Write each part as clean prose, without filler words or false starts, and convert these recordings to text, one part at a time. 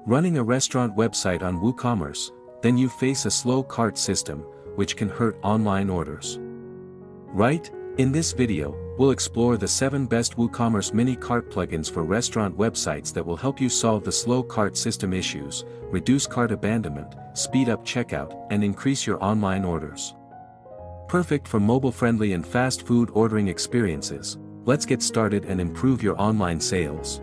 Running a restaurant website on WooCommerce, then you face a slow cart system, which can hurt online orders. Right? In this video, we'll explore the 7 best WooCommerce Mini-Cart plugins for restaurant websites that will help you solve the slow cart system issues, reduce cart abandonment, speed up checkout, and increase your online orders. Perfect for mobile-friendly and fast food ordering experiences. Let's get started and improve your online sales.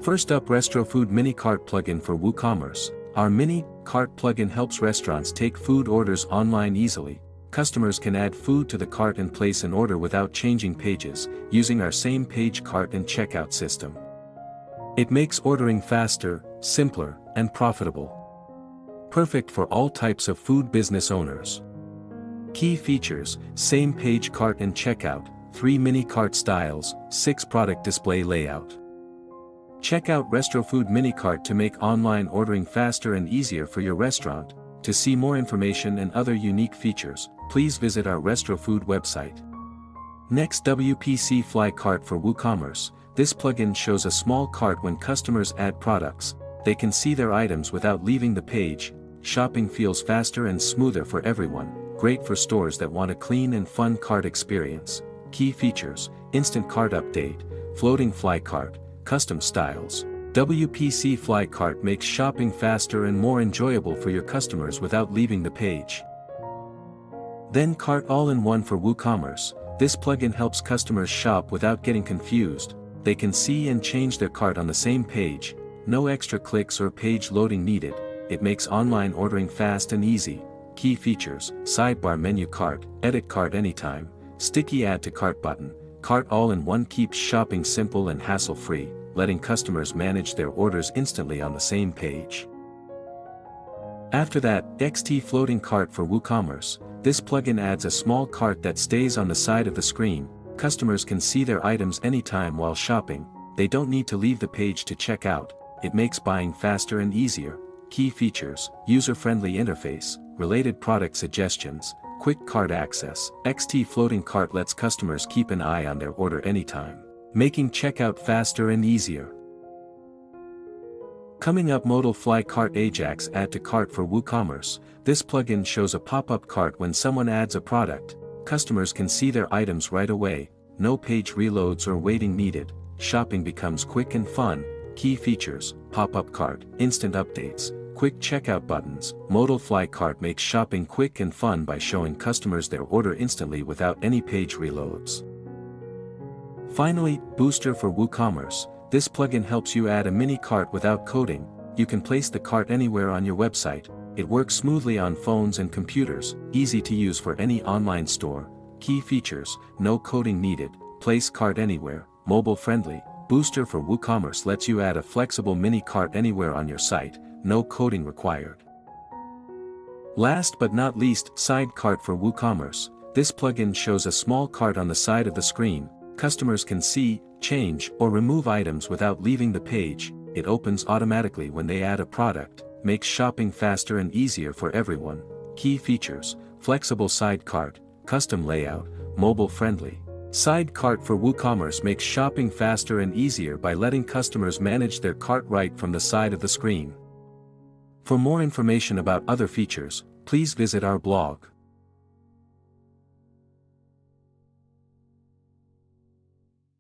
First up, RestroFood Mini-Cart plugin for WooCommerce. Our Mini-Cart plugin helps restaurants take food orders online easily. Customers can add food to the cart and place an order without changing pages, using our same page cart and checkout system. It makes ordering faster, simpler, and profitable. Perfect for all types of food business owners. Key features: same page cart and checkout, 3 mini-cart styles, 6 product display layout. Check out RestroFood Mini-Cart to make online ordering faster and easier for your restaurant. To see more information and other unique features, please visit our RestroFood website. Next, WPC Fly Cart for WooCommerce. This plugin shows a small cart when customers add products. They can see their items without leaving the page. Shopping feels faster and smoother for everyone. Great for stores that want a clean and fun cart experience. Key features: instant cart update, floating fly cart, custom styles. WPC Fly Cart makes shopping faster and more enjoyable for your customers without leaving the page. Then Cart All-in-One for WooCommerce. This plugin helps customers shop without getting confused. They can see and change their cart on the same page. No extra clicks or page loading needed. It makes online ordering fast and easy. Key features: sidebar menu cart, edit cart anytime, sticky add to cart button. Cart All-in-One keeps shopping simple and hassle-free, letting customers manage their orders instantly on the same page. After that, XT Floating Cart for WooCommerce. This plugin adds a small cart that stays on the side of the screen. Customers can see their items anytime while shopping. They don't need to leave the page to check out. It makes buying faster and easier. Key features: user-friendly interface, related product suggestions, quick cart access. XT Floating Cart lets customers keep an eye on their order anytime, making checkout faster and easier. Coming up, Modal Fly Cart Ajax Add to Cart for WooCommerce. This plugin shows a pop-up cart when someone adds a product. Customers can see their items right away. No page reloads or waiting needed. Shopping becomes quick and fun. Key features: pop-up cart, instant updates, quick checkout buttons. Modal Fly Cart makes shopping quick and fun by showing customers their order instantly without any page reloads. Finally, Booster for WooCommerce. This plugin helps you add a mini cart without coding. You can place the cart anywhere on your website. It works smoothly on phones and computers, easy to use for any online store. Key features: no coding needed, place cart anywhere, mobile friendly. Booster for WooCommerce lets you add a flexible mini cart anywhere on your site, no coding required. Last but not least, Side Cart for WooCommerce. This plugin shows a small cart on the side of the screen. Customers can see, change, or remove items without leaving the page. It opens automatically when they add a product, makes shopping faster and easier for everyone. Key features: flexible side cart, custom layout, mobile friendly. Side Cart for WooCommerce makes shopping faster and easier by letting customers manage their cart right from the side of the screen. For more information about other features, please visit our blog.